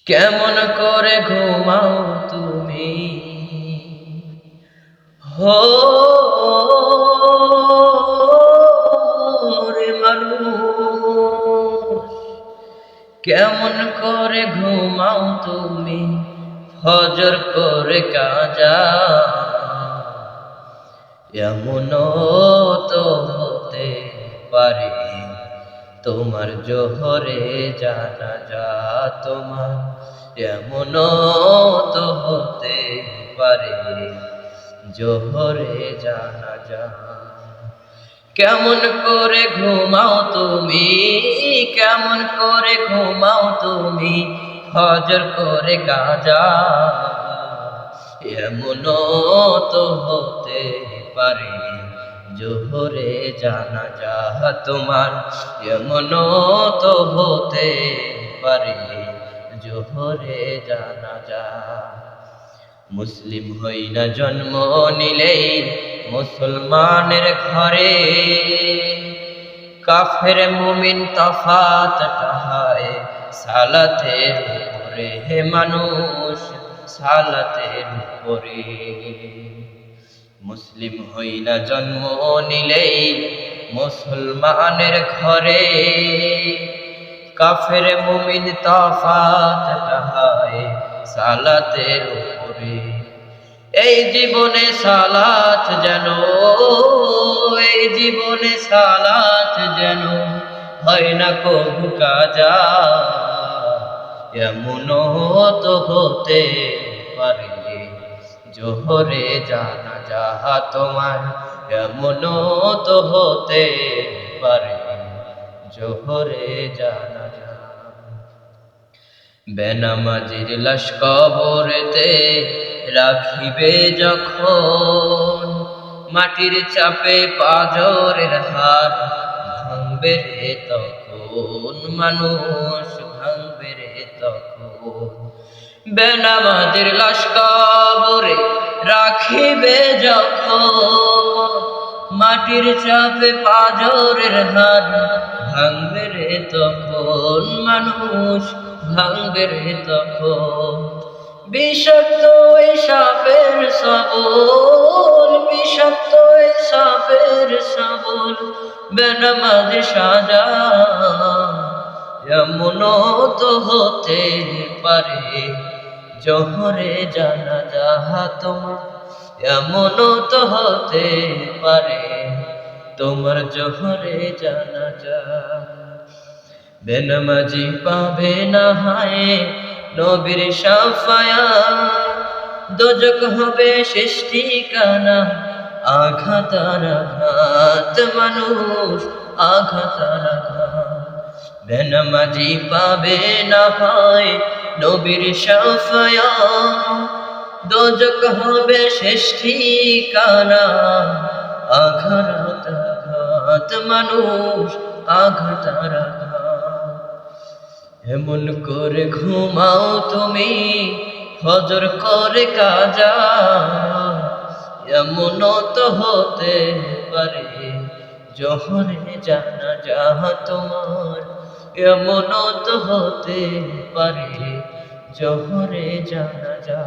কেমন করে ঘুমাও তুমি হো রে মানুষ, কেমন করে ঘুমাও তুমি ফজর করে কাজা। এমনও তো হতে পারে তোমার জোহরে জানাজা তোমার, এমনও তো হতে পারে জোহরে জানাজা। কেমন করে ঘুমাও তুমি, কেমন করে ঘুমাও তুমি ফজর করে কাজা। এমনও তো হতে পারে জোহরে জানাজা তোমার, এমনও তো হতে পারে জোহরে জানাজা। মুসলিম হই না জন্ম নিলেই মুসলমানের ঘরে, কাফের মুমিন তফাত তাহায় সালাতের উপরে হে মানুষ, সালাতের উপরে। মুসলিম হই না জন্ম নিলেই মুসলমানের ঘরে, কাফের মুমিন তফাত তাহায় সালাতের উপরে। এই জীবনে সালাত যেন, এই জীবনে সালাত যেন হয় না কবু কাজা। এমনও তো হতে পারে জোহরে জানাজা তোমার, এমনও তো হতে পারে জোহরে জানাজা। বেনামাজির লাশ কবরেতে রাখিবে যখন, মাটির চাপে পাজরের হার ভাঙবে রে তখন, মানুষ ভাঙবে রে তখন। বেনামাজির লাশ কবরে রাখিবে যখন, মাটির চাপে পাজরের হার ভাঙবে রে তখন, মানুষ ভাঙবে রে তখন। বিষাক্ত এই সাপের শাবল, বিষাক্ত এই সাপের শাবল বেনামাজি সাজা। এমনও তো হতে পারে জোহরে জানাজা তোমার, এমনও তো হতে পারে তোমার জোহরে জানাজা। বেনামাজি পাবে না হায় নবীর শাফায়াত, দোজখ হবে শেষ ঠিকানা আঘাত আর আঘাত, মানুষ আঘাত আর আঘাত। বেনামাজি পাবে না হায় নবীর শাফায়াত, দোজখ হবে শেষ ঠিকানা আঘাত আঘাত, মানুষ আঘাত আর আঘাত। এমন করে ঘুমাও তুমি ফজর করে কাজা, এমনও তো হতে পারে জোহরে জানাজা তোমার, এমনও তো হতে পারে জোহরে জানাজা।